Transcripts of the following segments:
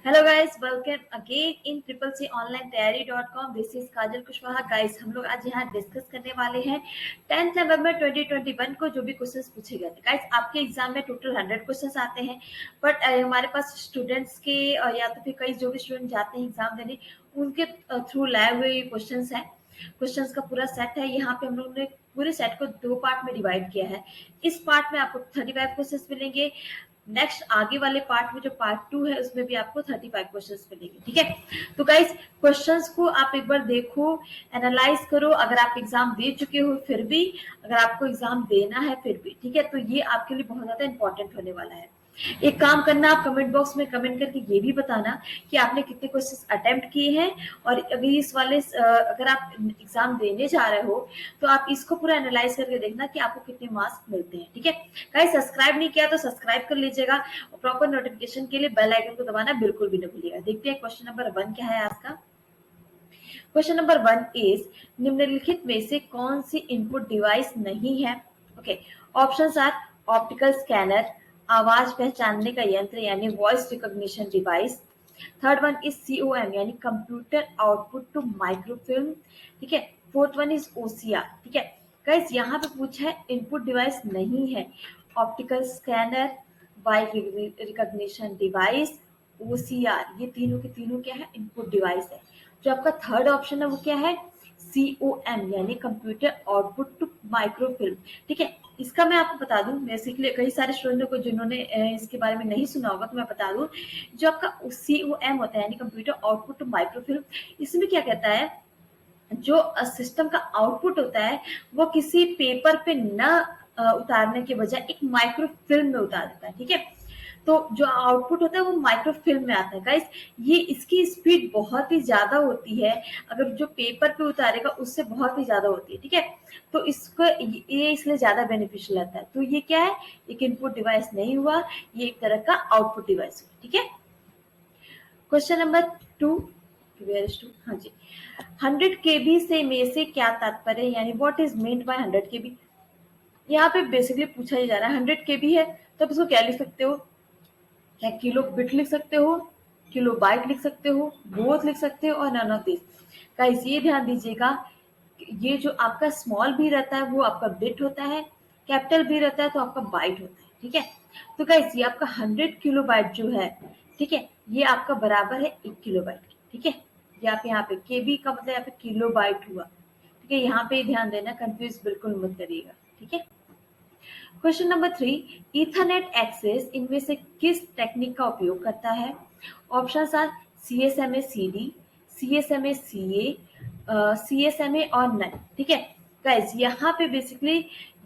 Hello guys, welcome again in triple C online तैयारी.com। This is Kajal Kushwaha. Guys, हम लोग आज यहाँ डिस्कस करने वाले हैं 10 नवंबर 2021 को जो भी क्वेश्चंस पूछे गए थे। गाइस, आपके एग्जाम में टोटल 100 क्वेश्चंस आते हैं, बट हमारे पास स्टूडेंट्स के या तो फिर कई जो भी स्टूडेंट जाते हैं एग्जाम देने, उनके थ्रू लाए हुए क्वेश्चंस है। क्वेश्चंस का पूरा सेट है। यहाँ पे हम लोग ने पूरे सेट को 2 पार्ट में डिवाइड किया है। इस पार्ट में आपको 35 क्वेश्चंस मिलेंगे। नेक्स्ट आगे वाले पार्ट में जो पार्ट 2 है उसमें भी आपको 35 क्वेश्चंस मिलेंगे। ठीक है, तो गाइस क्वेश्चंस को आप एक बार देखो, एनालाइज करो। अगर आप एग्जाम दे चुके हो फिर भी, अगर आपको एग्जाम देना है फिर भी, ठीक है, तो ये आपके लिए बहुत ज्यादा इंपॉर्टेंट होने वाला है। एक काम करना, आप कमेंट बॉक्स में कमेंट करके ये भी बताना कि आपने कितने क्वेश्चंस अटेम्प्ट किए हैं, और अभी इस वाले अगर आप एग्जाम देने जा रहे हो तो आप इसको पूरा एनालाइज करके देखना कि आपको कितने मार्क्स मिलते हैं। ठीक है गाइस, सब्सक्राइब नहीं किया तो सब्सक्राइब कर लीजिएगा, और प्रॉपर नोटिफिकेशन के लिए बेल आइकन को दबाना बिल्कुल भी न भूलिएगा। देखते हैं क्वेश्चन नंबर 1 क्या है आज का। क्वेश्चन नंबर 1 इज, निम्नलिखित में से कौन सी इनपुट डिवाइस नहीं है? Okay, options are optical scanner, आवाज पहचानने का यंत्र यानी voice recognition device. Third one is COM यानी कंप्यूटर आउटपुट टू माइक्रोफिल्म। ठीक है, फोर्थ वन इज OCR। ठीक है गाइस, यहाँ पे पूछा है इनपुट डिवाइस नहीं है, optical scanner, voice recognition device, OCR, ये तीनों के तीनों क्या है? इनपुट डिवाइस है। जो आपका थर्ड ऑप्शन है वो क्या है? COM यानी कंप्यूटर आउटपुट टू माइक्रोफिल्म। ठीक है, इसका मैं आपको बता दूं, बेसिकली कई सारे स्टूडेंटों को जिन्होंने इसके बारे में नहीं सुना होगा तो मैं बता दूं। जो आपका COM होता है यानी कंप्यूटर आउटपुट टू माइक्रोफिल्म, इसमें क्या कहता है, जो सिस्टम का आउटपुट होता है वो किसी पेपर पे न उतारने के बजाय एक माइक्रोफिल्म में उतार देता है। ठीक है, तो जो आउटपुट होता है वो माइक्रोफिल्म में आता है। गाइस, ये इसकी स्पीड बहुत ही ज्यादा होती है, अगर जो पेपर पे उतारेगा उससे बहुत ही ज्यादा होती है। ठीक है, तो इसको ये इसलिए ज्यादा बेनिफिशियल रहता है। तो ये क्या है? एक इनपुट डिवाइस नहीं हुआ, ये एक तरह का आउटपुट डिवाइस हुआ। ठीक है, क्वेश्चन नंबर 2, वेयर इज 2, हाँ जी, 100 केबी से में से क्या तात्पर्य है, यानी व्हाट इज मीन्ड बाय 100 केबी। यहाँ पे बेसिकली पूछा ही जा रहा है 100 केबी है तो आप इसको क्या लिख सकते हो? क्या किलो बिट लिख सकते हो, किलो बाइट लिख सकते हो, बोथ लिख सकते हो, और नन ऑफ दिस। गाइस, ये ध्यान दीजिएगा, ये जो आपका स्मॉल भी रहता है वो आपका बिट होता है, कैपिटल भी रहता है तो आपका बाइट होता है। ठीक है, तो गाइस ये आपका 100 किलो बाइट जो है, ठीक है, ये आपका बराबर है 1 किलो बाइट के। ठीक है, ये आप यहाँ पे केबी का मतलब यहाँ पे किलो बाइट हुआ। ठीक है, यहाँ पे ध्यान देना, कंफ्यूज बिल्कुल मत करिएगा। ठीक है, क्वेश्चन नंबर 3, ईथरनेट एक्सेस इनमें से किस टेक्निक का उपयोग करता है? Options are CSMA CD, CSMA CA, CSMA और नन। ठीक है गाइस, यहाँ पे बेसिकली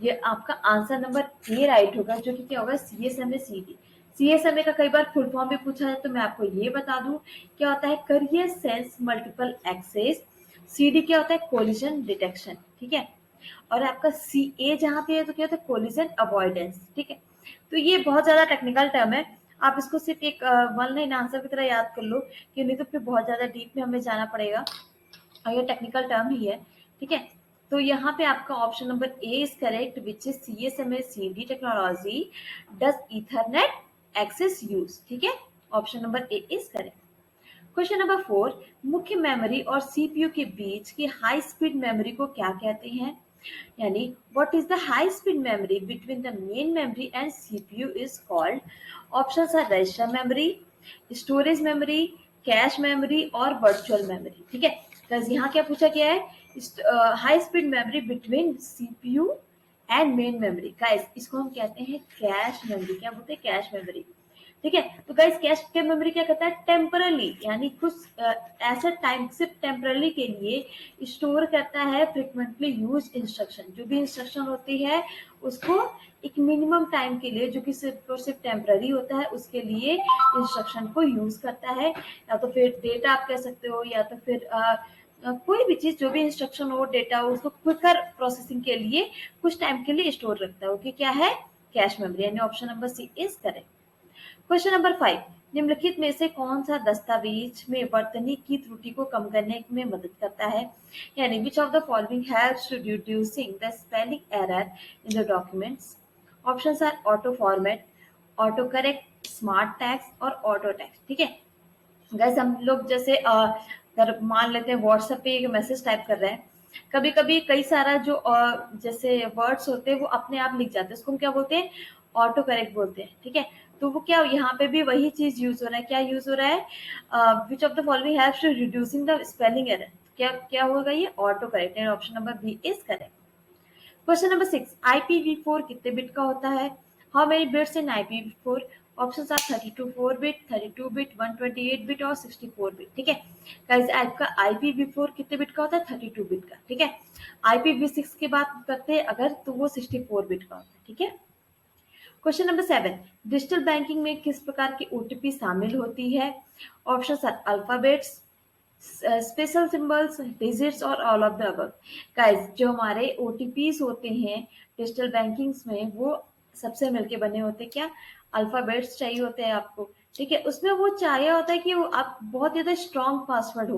ये आपका आंसर नंबर ए राइट होगा, जो कि क्या होगा? CSMA CD। CSMA का कई बार फुल फॉर्म भी पूछा है तो मैं आपको ये बता दूं, क्या होता है? Carrier sense multiple access. CD क्या होता है? Collision detection. ठीक है, और आपका CA जहाँ पे है तो क्या होता है? Collision avoidance. ठीक है, तो ये बहुत ज्यादा टेक्निकल टर्म है, आप इसको सिर्फ एक वन लाइन आंसर की तरह याद कर लो, कि नहीं तो फिर बहुत ज्यादा डीप में हमें जाना पड़ेगा, और ये टेक्निकल टर्म ही है। ठीक है, तो यहाँ पे आपका option number A is correct, which is CSMA CD technology does ethernet access use. ठीक है, option number A is correct. Question number 4, मुख्य मेमोरी और CPU के बीच की हाई स्पीड मेमोरी को क्या कहते हैं? यानी what is the high speed memory between the main memory and CPU is called? Options are register memory, storage memory, cache memory और वर्चुअल मेमोरी। ठीक है, बस यहाँ क्या पूछा गया है? High speed memory between CPU and main memory. Guys, इसको हम कहते हैं कैश मेमोरी। क्या बोलते हैं? Cache memory. ठीक है, तो गाइस कैश के मेमोरी क्या करता है? टेम्परली, यानी कुछ ऐसा टाइम सिर्फ टेम्परली के लिए स्टोर करता है फ्रिक्वेंटली यूज इंस्ट्रक्शन। जो भी इंस्ट्रक्शन होती है उसको एक मिनिमम टाइम के लिए, जो कि सिर्फ और सिर्फ टेम्पररी होता है, उसके लिए इंस्ट्रक्शन को यूज करता है। या तो फिर डेटा आप कह सकते हो, या तो फिर कोई भी चीज, जो भी इंस्ट्रक्शन हो, डेटा हो, उसको क्विकर प्रोसेसिंग के लिए कुछ टाइम के लिए स्टोर रखता है। ओके, क्या है? कैश मेमोरी, यानी option number C is correct. Question number 5, निम्नलिखित में से कौन सा दस्तावेज में वर्तनी की त्रुटि को कम करने में मदद करता है? यानी which of the following helps to reducing the spelling error in the documents? Options are auto format, auto correct, smart tags और ऑटो टैक्स। ठीक है, गाइस हम लोग जैसे अगर मान लेते हैं व्हाट्सएप पे एक मैसेज टाइप कर रहे हैं, कभी कभी कई सारा जो जैसे वर्ड्स होते हैं वो अपने आप लिख जाते हैं, उसको हम क्या बोलते हैं, ऑटो करेक्ट बोलते हैं, ठीक है। तो वो क्या यहाँ पे भी वही चीज यूज हो रहा है, क्या यूज हो रहा है, which of the following helps to reducing the spelling error, क्या क्या होगा, ये auto correct, and option number B is correct. Question number 6, IPv4 कितने बिट का होता है? How many bits in IPv4? Options are 32 4 bit, 32 bit, 128 bit और 64 bit, ठीक है। गाइस आपका IPv4 कितने बिट का होता है? 32 बिट का, ठीक है। IPv6 की बात करते हैं अगर, तो वो 64 बिट का होता है, ठीक है। क्वेश्चन नंबर 7, डिजिटल बैंकिंग में किस प्रकार की OTP शामिल होती है? Options are alphabets, special symbols, digits और all of the above. Guys जो हमारे ओटीपीज होते हैं डिजिटल बैंकिंग्स में, वो सबसे मिलके बने होते हैं, क्या, अल्फाबेट्स चाहिए होते हैं आपको, ठीक है। उसमें वो चाहिए होता है कि वो आप बहुत ज्यादा स्ट्रॉन्ग पासवर्ड हो,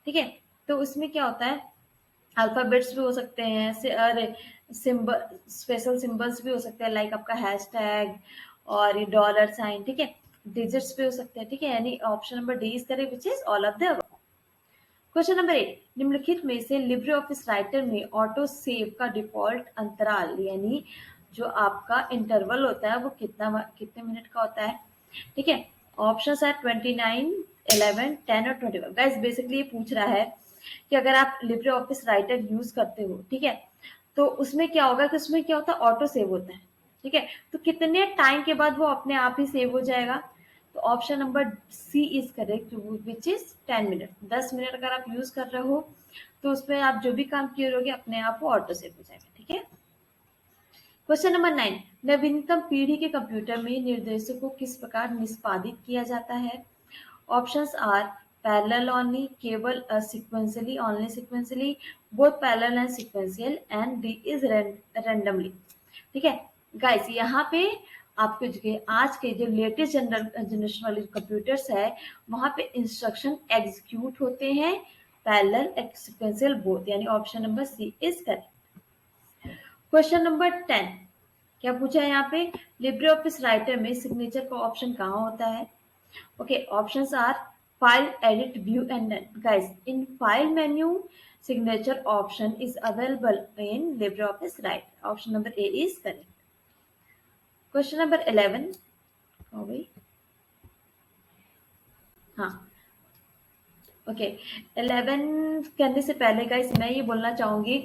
ठीक है। तो उसमें क्या होता है, अल्फाबेट्स भी हो सकते हैं, से अरे सिंबल, स्पेशल सिंबल्स भी हो सकते हैं, लाइक आपका हैशटैग और ये डॉलर साइन, ठीक है। डिजिट्स भी हो सकते हैं, ठीक है। यानी option number D is correct, which is all of the above. Question number 8, निम्नलिखित में से लिब्रे ऑफिस राइटर में ऑटो सेव का डिफॉल्ट अंतराल यानी जो आपका इंटरवल होता है वो कितने मिनट का होता है, ठीक है। ऑप्शंस है 29, 11, 10 और 21। गाइस बेसिकली ये पूछ रहा है कि अगर आप लिब्रे ऑफिस राइटर यूज करते हो, ठीक है, तो उसमें क्या होगा कि उसमें क्या होता है, ऑटो सेव होता है, ठीक है। तो कितने टाइम के बाद वो अपने आप ही सेव हो जाएगा? तो option number C is correct, which is 10 minute. 10 minute अगर आप यूज कर रहे हो तो उसमें आप जो भी काम किए रहोगे अपने आप वो ऑटो सेव हो जाएगा, ठीक है। क्वेश्चन नंबर 9, नवीनतम पीढ़ी के कंप्यूटर में निर्देशों को किस प्रकार निष्पादित किया जाता है? ऑप्शंस आर पैरेलल ओनली, केवल sequentially, only sequentially, both parallel and sequential, and D is randomly, ठीक है। गाइस यहाँ पे आपके जो आज के जो लेटेस्ट जनरेशन वाले कंप्यूटर्स है, वहां पे इंस्ट्रक्शन एग्जीक्यूट होते हैं पैरेलल, सीक्वेंशियल, बोथ, यानी option number C is correct. Question number 10, क्या पूछा है यहाँ पे, लिब्रे ऑफिस राइटर में सिग्नेचर का ऑप्शन कहाँ होता है? Okay, options are file, edit, view, and none. Guys, in file menu, signature option is available in LibreOffice Write. Option number A is correct. Question number 11. Oh wait. हाँ, okay. 11 करने से पहले guys मैं ये बोलना चाहूंगी,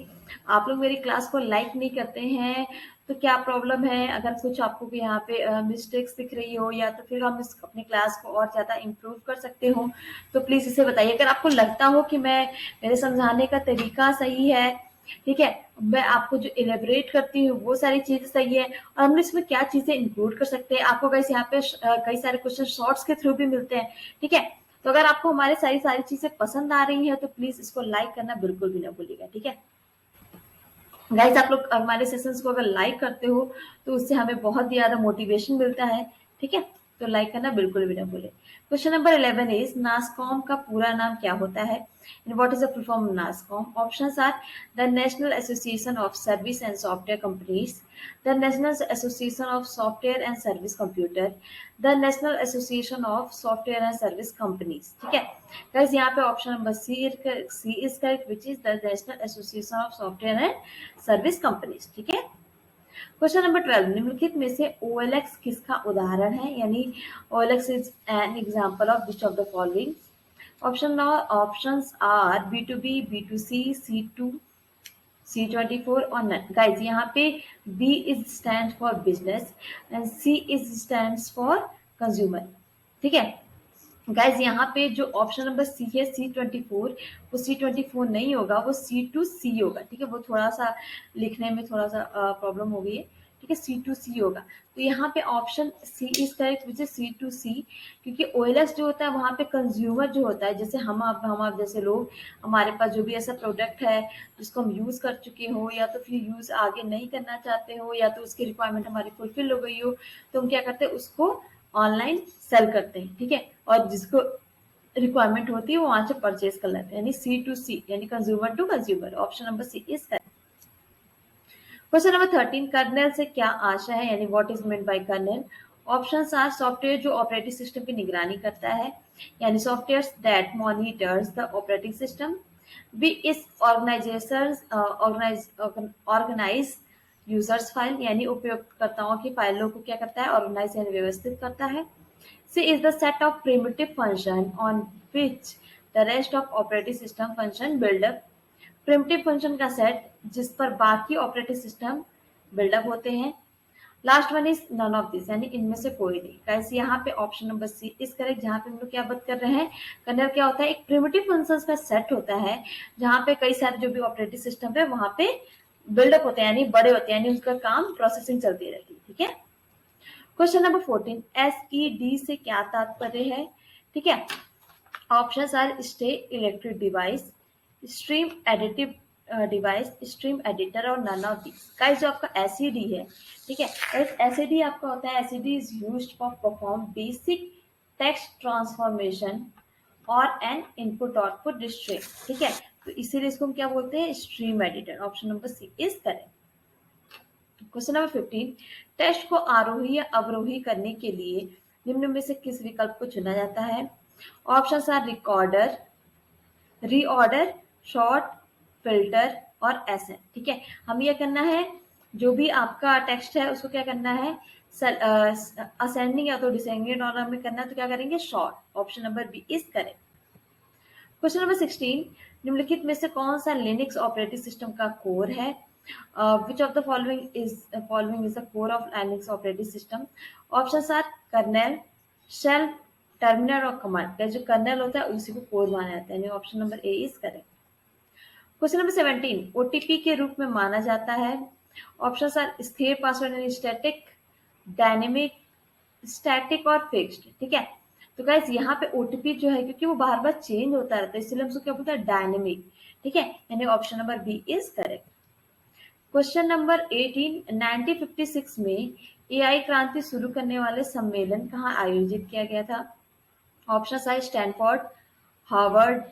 आप लोग मेरी क्लास को लाइक नहीं करते हैं तो क्या प्रॉब्लम है? अगर कुछ आपको भी यहाँ पे मिस्टेक्स दिख रही हो या तो फिर हम इस अपनी क्लास को और ज्यादा इम्प्रूव कर सकते हो, तो प्लीज इसे बताइए। अगर आपको लगता हो कि मेरे समझाने का तरीका सही है, ठीक है, मैं आपको जो इलेबरेट करती हूँ वो सारी चीजें सही है, और हम इसमें क्या चीजें इंक्लूड कर सकते हैं, आपको गाइस यहाँ पे कई सारे क्वेश्चन शॉर्ट्स के थ्रू भी मिलते हैं, ठीक है। तो अगर आपको हमारे सारी सारी चीजें पसंद आ रही है तो प्लीज इसको लाइक करना बिल्कुल भी ना भूलिएगा, ठीक है। गाइस आप लोग हमारे सेशंस को अगर लाइक करते हो तो उससे हमें बहुत ज्यादा मोटिवेशन मिलता है, ठीक है। तो लाइक करना बिल्कुल भी ना भूले। क्वेश्चन नंबर 11 इज नासकॉम का पूरा नाम क्या होता है? And what is the full form NASSCOM? Options are the national association of service and software companies, the national association of software and service computer, the national association of software and service companies, ठीक है। Guys यहाँ पे option number C is correct, which is the national association of software and service companies, ठीक है। Question number 12, निम्नलिखित में से OLX किसका उदाहरण है? यानी OLX is an example of which of the following? Options are B2B, B2C, C2, C24 और नन। गाइस यहाँ पे B is stand for business and C is stands for consumer, ठीक है। गाइज यहाँ पे जो ऑप्शन नंबर सी है C24, वो C24 नहीं होगा, वो C2C होगा, ठीक है। वो थोड़ा सा लिखने में थोड़ा सा प्रॉब्लम हो गई है, ठीक है। C2C होगा, तो यहाँ पे option C is correct, which is C2C, क्योंकि OLX जो होता है वहाँ पे कंज्यूमर जो होता है, जैसे हम आप जैसे लोग, हमारे पास जो भी ऐसा प्रोडक्ट है जिसको हम यूज कर चुके हो या तो फिर यूज आगे नहीं करना चाहते हो या तो उसकी रिक्वायरमेंट हमारी फुलफिल हो गई हो, तो हम क्या करते हैं, उसको ऑनलाइन सेल करते हैं, ठीक है। और जिसको रिक्वायरमेंट होती है वो वहां से परचेज कर लेते हैं, यानी C2C, यानी consumer to consumer. Option number C is correct. Question number 13, kernel से क्या आशा है? यानी what is meant by kernel? Options are software जो ऑपरेटिंग सिस्टम की निगरानी करता है, यानी software that monitors the operating system. B is organize users file, यानी उपयोगकर्ताओं की फाइलों को क्या करता है, ऑर्गेनाइज यानी व्यवस्थित करता है। C is the set of primitive function on which the rest of operating system function build up. Primitive function का सेट जिस पर बाकी ऑपरेटिंग सिस्टम बिल्डअप होते हैं। Last one is none of this, यानी इनमें से कोई नहीं। गाइस यहाँ पे option number C is correct, जहाँ पे हम लोग क्या बात कर रहे हैं, कर्नल क्या होता है, एक प्रिमिटिव फंक्शंस का सेट होता है जहाँ पे कई सारे जो भी ऑपरेटिंग सिस्टम है वहां पे बिल्डअप होते हैं, यानी बड़े होते हैं, यानी उसका काम प्रोसेसिंग चलती रहती है। ठीक है, क्वेश्चन नंबर 14, SED से क्या तात्पर्य है। ठीक है, options are stay electric device, stream additive device, stream editor और नन ऑफ दिस। गाइस जो आपका एसईडी है, ठीक है, गाइस एसईडी आपका होता है, SED is used for perform basic text transformation और एन इनपुट आउटपुट स्ट्रीम। ठीक है, तो इसीलिए इसको हम क्या बोलते हैं, stream editor. Option number C is correct. Question number 15, text को आरोही या अवरोही करने के लिए निम्न में से किस विकल्प को चुना जाता है। Options are recorder, reorder, sort, filter और एसएन। ठीक है, हम ये करना है, जो भी आपका टेक्स्ट है उसको क्या करना है, असेंडिंग या तो डिसेंडिंग और हमें करना है, तो क्या करेंगे, sort. Option number B is correct. Question number 16, निम्नलिखित में से कौन सा लिनक्स ऑपरेटिंग सिस्टम का कोर है। Which of the following is the core of Linux operating system. Options are kernel, shell, terminal और कमांड। जो कर्नेल होता है उसी को कोर माना जाता है, option number A is correct. Question number 17, OTP के रूप में माना जाता है। ऑप्शंस आर स्थिर पासवर्ड यानी स्टैटिक, डायनेमिक, स्टैटिक और फिक्स्ड। ठीक है, तो गाइस यहाँ पे ओटीपी जो है, क्योंकि वो बार बार चेंज होता रहता है, इसलिए हम उसको क्या बोलते हैं, डायनेमिक। ठीक है, यानी option number B is correct. Question number 18, 1956 में एआई क्रांति शुरू करने वाले सम्मेलन कहाँ आयोजित किया गया था। ऑप्शन है स्टैनफोर्ड, हार्वर्ड,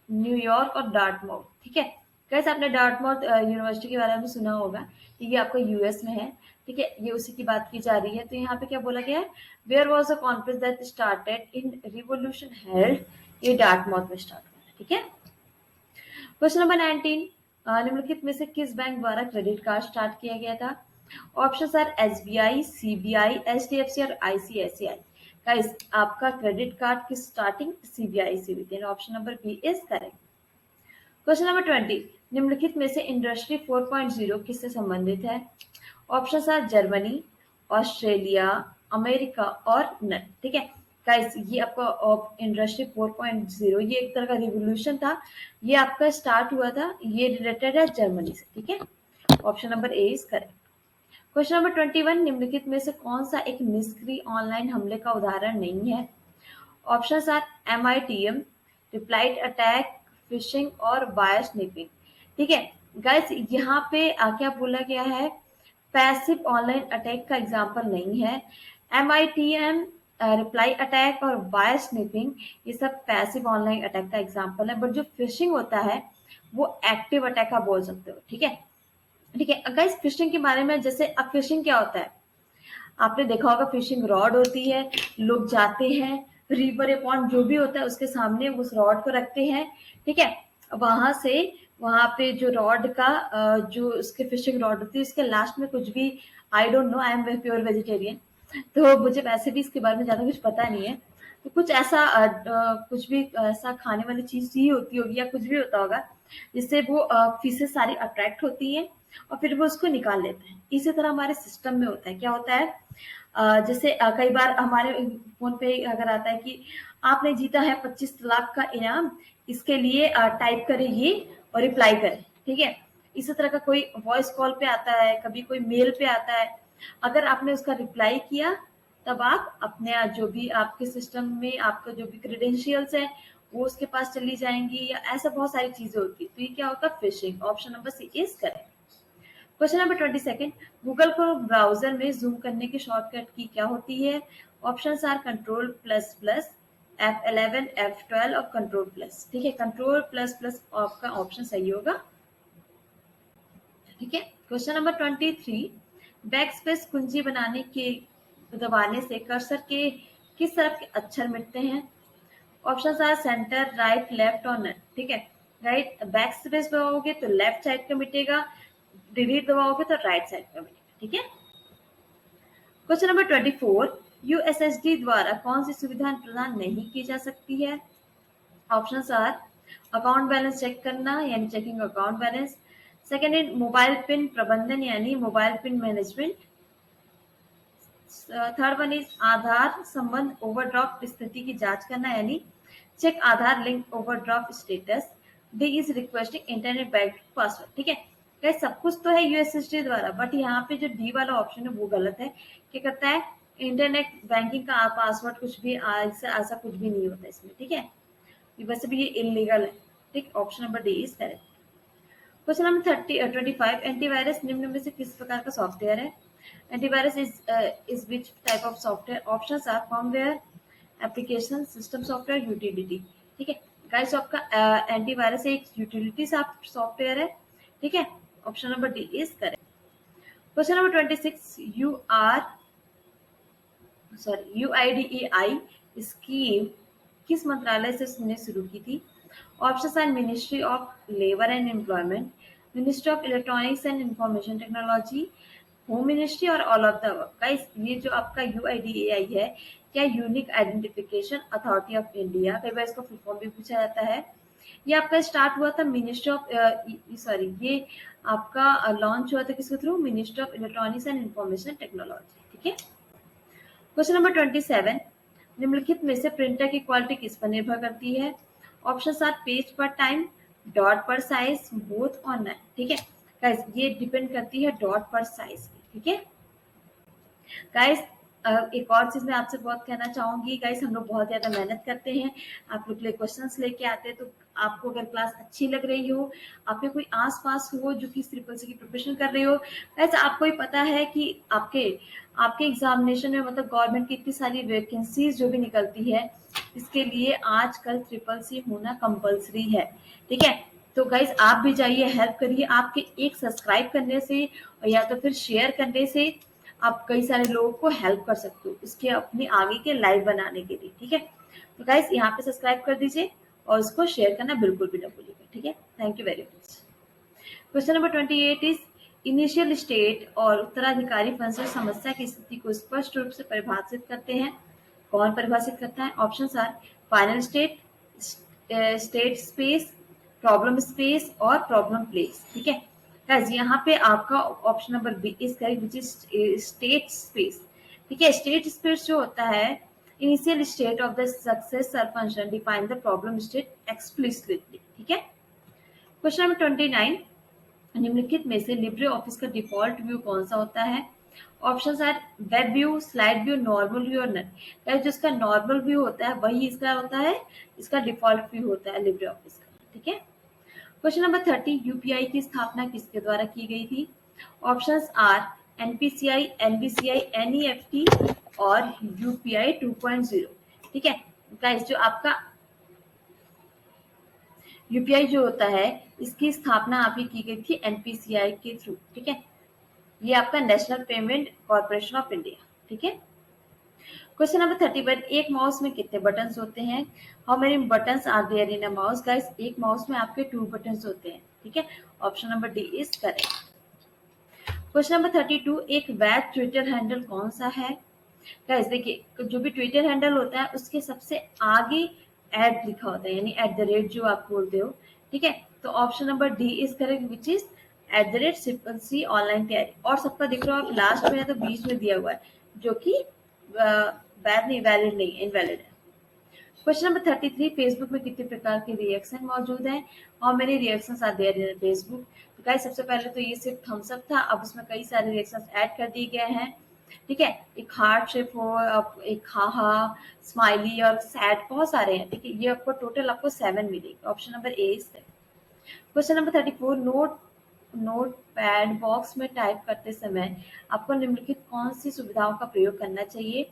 न्यूयॉर्क और डार्टमाउथ। ठीक है, कैसे आपने डार्टमाउथ यूनिवर्सिटी के बारे में सुना होगा, ये आपको यूएस में है। ठीक है, ये उसी की बात की जा रही है। तो यहाँ पे क्या बोला गया है, where was a conference that started in revolution held, ये डार्टमाउथ में स्टार्ट हुआ। ठीक है, क्वेश्चन नंबर 19, निम्नलिखित में से किस बैंक द्वारा क्रेडिट कार्ड स्टार्ट किया गया था। Options are SBI, CBI, HDFC और आईसीआईसीआई। गाइस आपका क्रेडिट कार्ड की स्टार्टिंग सीबीआई से हुई थी, option number B is correct. Question number 20, निम्नलिखित में से इंडस्ट्री 4.0 किससे संबंधित है। Options are Germany, Australia, America और नन। ठीक है, गाइस ये आपका इंडस्ट्री 4.0 ये एक तरह का रिवोल्यूशन था, ये आपका स्टार्ट हुआ था, ये रिलेटेड है जर्मनी से। ठीक है, option number A is correct. Question number 21, निम्नलिखित में से कौन सा एक निष्क्रिय ऑनलाइन हमले का उदाहरण नहीं है। Options are MITM, replayed attack, phishing और बायर स्निपिंग। ठीक है, गाइस यहाँ पे क्या बोला गया है, पैसिव ऑनलाइन अटैक का एग्जाम्पल नहीं है। MITM, रिप्लाई अटैक और बायर स्निपिंग ये सब पैसिव ऑनलाइन अटैक का एग्जाम्पल है, बट जो फिशिंग होता है वो एक्टिव अटैक आप बोल सकते हो। ठीक है, ठीक है गाइस, फिशिंग के बारे में, जैसे अब फिशिंग क्या होता है, आपने देखा होगा, फिशिंग रॉड होती है, लोग जाते हैं रिवर या पॉन्ड जो भी होता है उसके सामने उस रॉड को रखते हैं। ठीक है, वहां से वहां पे जो रॉड का जो उसके फिशिंग रॉड होती है उसके लास्ट में कुछ भी, I don't know, I am pure vegetarian, तो मुझे वैसे भी इसके बारे में ज्यादा कुछ पता नहीं है। तो कुछ ऐसा कुछ भी ऐसा खाने वाली चीज ही होती होगी या कुछ भी होता होगा जिससे वो फिशेस सारी अट्रैक्ट होती हैं और फिर वो उसको निकाल लेते हैं। इसी तरह हमारे सिस्टम में होता है, क्या होता है, जैसे कई बार हमारे फोन पे अगर आता है कि आपने जीता है 25 लाख का इनाम, इसके लिए टाइप करें ये और रिप्लाई करें। ठीक है, इसी तरह का कोई वॉइस कॉल पे आता है, कभी कोई मेल पे आता है, अगर आपने उसका रिप्लाई किया तब आप अपने जो भी आपके सिस्टम में आपका जो भी क्रेडेंशियल्स है वो उसके पास चली जाएंगी, या ऐसा बहुत सारी चीजें होती है। तो ये क्या होगा, phishing. Option number C is correct. Question number 22, Google Chrome browser में जूम करने की शॉर्टकट की क्या होती है। Options are control plus plus, F11, F12 और कंट्रोल प्लस। ठीक है, कंट्रोल प्लस प्लस आपका ऑप्शन सही होगा। ठीक है, क्वेश्चन नंबर 23, बैक स्पेस कुंजी बनाने के दबाने से कर्सर के किस तरफ के अक्षर मिटते हैं? Option are center, right, left और नन। ठीक है, राइट बैक स्पेस दबाओगे तो लेफ्ट साइड का मिटेगा, डिलीट दबाओगे तो राइट साइड का मिटेगा। ठीक है, क्वेश्चन नंबर 24, यूएसएसडी द्वारा कौन सी सुविधा प्रदान नहीं की जा सकती है? Option are account balance check करना यानी चेकिंग अकाउंट बैलेंस, सेकेंड है मोबाइल पिन प्रबंधन यानी mobile pin management, third one is Aadhaar संबंध ओवरड्राफ्ट स्थिति की जांच करना यानी check Aadhaar link overdraft status, D is requesting internet banking password. ठीक है, गाइस सब कुछ तो है यूएसएसडी द्वारा, बट यहाँ पे जो डी वाला ऑप्शन है वो गलत है। क्या करता है, इंटरनेट बैंकिंग का पासवर्ड कुछ भी ऐसा कुछ भी नहीं होता इसमें। ठीक है, वैसे भी ये इलीगल है। ठीक, option number D is correct. Question number 25, antivirus निम्न में से किस प्रकार का सॉफ्टवेयर है? Antivirus is which type of software? Options are firmware, application, system software, utility. ठीक है गाइस, आपका एंटीवायरस एक यूटिलिटी सॉफ्टवेयर है। ठीक है, option number D is correct. Question number 26, UIDAI scheme किस मंत्रालय से उसने शुरू की थी? Option are ministry of labour and employment, ministry of electronics and information technology, home ministry और all of the above. Guys ये जो आपका यूआईडीएआई है, क्या unique identification authority of India, कई बार इसका फुल फॉर्म भी पूछा जाता है। ये आपका स्टार्ट हुआ था मिनिस्ट्री ऑफ ये आपका लॉन्च हुआ था किसके through? Ministry of electronics and information technology. ठीक है, क्वेश्चन नंबर 27, निम्नलिखित में से प्रिंटर की क्वालिटी किस पर निर्भर करती है? ऑप्शन आर पेज पर टाइम, डॉट पर साइज, बोथ और नन। ठीक है गाइस, ये डिपेंड करती है डॉट पर साइज की। ठीक है गाइस, एक और चीज मैं आपसे बहुत कहना चाहूंगी गाइस, हम लोग बहुत ज्यादा मेहनत करते हैं, आप लोग के लिए क्वेश्चंस लेके आते हैं, तो आपको अगर क्लास अच्छी लग रही हो, आपके कोई आस पास हो जो कि ट्रिपल सी की प्रिपरेशन कर रही हो, गाइस आपको ही पता है कि आपके आपके एग्जामिनेशन में मतलब गवर्नमेंट की इतनी सारी वैकेंसीज जो भी निकलती है, इसके लिए आजकल ट्रिपल सी होना कंपलसरी है। ठीक है, तो गाइस आप भी जाइए, हेल्प करिए, आपके एक सब्सक्राइब करने से या तो फिर शेयर करने से आप कई सारे लोगों को हेल्प कर सकते हो इसके अपने आगे के लाइव बनाने के लिए। ठीक है, तो गाइस यहाँ पे सब्सक्राइब कर दीजिए और इसको शेयर करना बिल्कुल भी ना भूलिएगा। ठीक है, thank you very much. Question number 28 is initial state और उत्तराधिकारी फंक्शन समस्या की स्थिति को स्पष्ट रूप से परिभाषित करते हैं। कौन परिभाषित करता है? Option are final state, state space, problem space और प्रॉब्लम प्लेस। ठीक है गाइस, यहाँ पे आपका option number B is correct which is state space. ठीक है, स्टेट स्पेस जो होता है initial state of the successor function define the problem state explicitly. ठीक है, क्वेश्चन नंबर 29, निम्नलिखित में से लिब्रे ऑफिस का डिफॉल्ट व्यू कौन सा होता है? Option are web view, slide view, normal view और नन। गाइस, जो इसका नॉर्मल व्यू होता है वही इसका होता है, इसका डिफॉल्ट व्यू होता है लिब्रे ऑफिस का। ठीक है, क्वेश्चन नंबर 30, यूपीआई की स्थापना किसके द्वारा की गई थी? ऑप्शंस आर एनपीसीआई, एनबीसीआई, एनईएफटी और यूपीआई 2.0। ठीक है गाइस, जो आपका यूपीआई जो होता है इसकी स्थापना आपकी की गई थी एनपीसीआई के थ्रू। ठीक है, ये आपका national payment corporation of India. ठीक है, क्वेश्चन नंबर 31, एक माउस में कितने बटन्स होते हैं? How many buttons are there in a mouse? Guys, एक माउस में आपके 2 बटन्स होते हैं। ठीक है, option number D is correct. Question number 32, एक वैध ट्विटर हैंडल कौन सा है? गाइस देखिए, जो भी ट्विटर हैंडल होता है उसके सबसे आगे एड लिखा होता है यानी @ जो आप बोलते हो। ठीक है, तो option number D is correct which is @CCC online तैयारी, और सबका दिख रहा हो आप लास्ट में है तो बीच में दिया हुआ है जो कि वैध नहीं, वैलिड नहीं, इनवैलिड है। क्वेश्चन नंबर 33, फेसबुक में कितने प्रकार के रिएक्शन मौजूद हैं? How many reactions are there in Facebook? तो गाइस सबसे पहले तो ये सिर्फ थम्स अप था, अब उसमें कई सारे रिएक्शंस ऐड कर दिए गए हैं। ठीक है, एक हार्ट शेप हो, एक हाहा, स्माइली और सैड, बहुत सारे हैं। ठीक है, ये आपको टोटल आपको 7 मिलेगी। Option number A is correct. Question number 34, note pad box में टाइप करते समय आपको निम्नलिखित कौन सी सुविधाओं का प्रयोग करना चाहिए?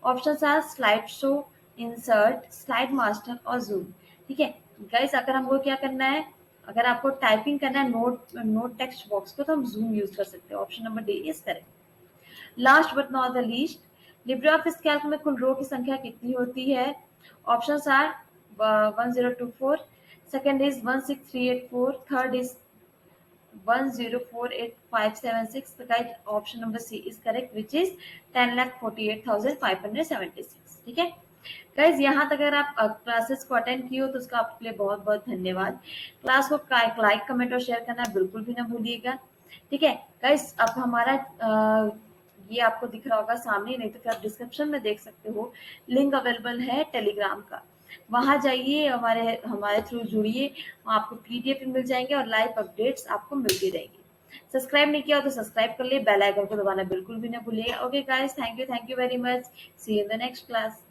Option are slide show, insert, slide master और जूम। ठीक है गाइस, अगर हमको क्या करना है, अगर आपको टाइपिंग करना है नोट टेक्स्ट बॉक्स को, तो हम जूम यूज कर सकते हैं। Option number D is correct. Last but not the least, libre office calc में कुल रो की संख्या कितनी होती है? Options are 1024, second is 16384, third is 1048576. So guys, option number C is correct, which is 10,48,576. ठीक है गाइज, यहाँ तक अगर आप क्लासेस को अटेंड किए हो तो उसका आपके लिए बहुत बहुत धन्यवाद। क्लास को लाइक कमेंट और शेयर करना बिल्कुल भी ना भूलिएगा। ठीक है गाइज, अब हमारा ये आपको दिख रहा होगा सामने, नहीं तो फिर आप डिस्क्रिप्शन में देख सकते हो, लिंक अवेलेबल है टेलीग्राम का। वहां जाइए, हमारे हमारे थ्रू जुड़िए, वहाँ आपको पीडीएफ मिल जाएंगे और लाइव अपडेट्स आपको मिलती रहेंगी। सब्सक्राइब नहीं किया हो तो सब्सक्राइब कर लिए, बेल आइकन को दबाना बिल्कुल भी ना भूलिएगा। Okay guys, thank you very much, see you in the next class.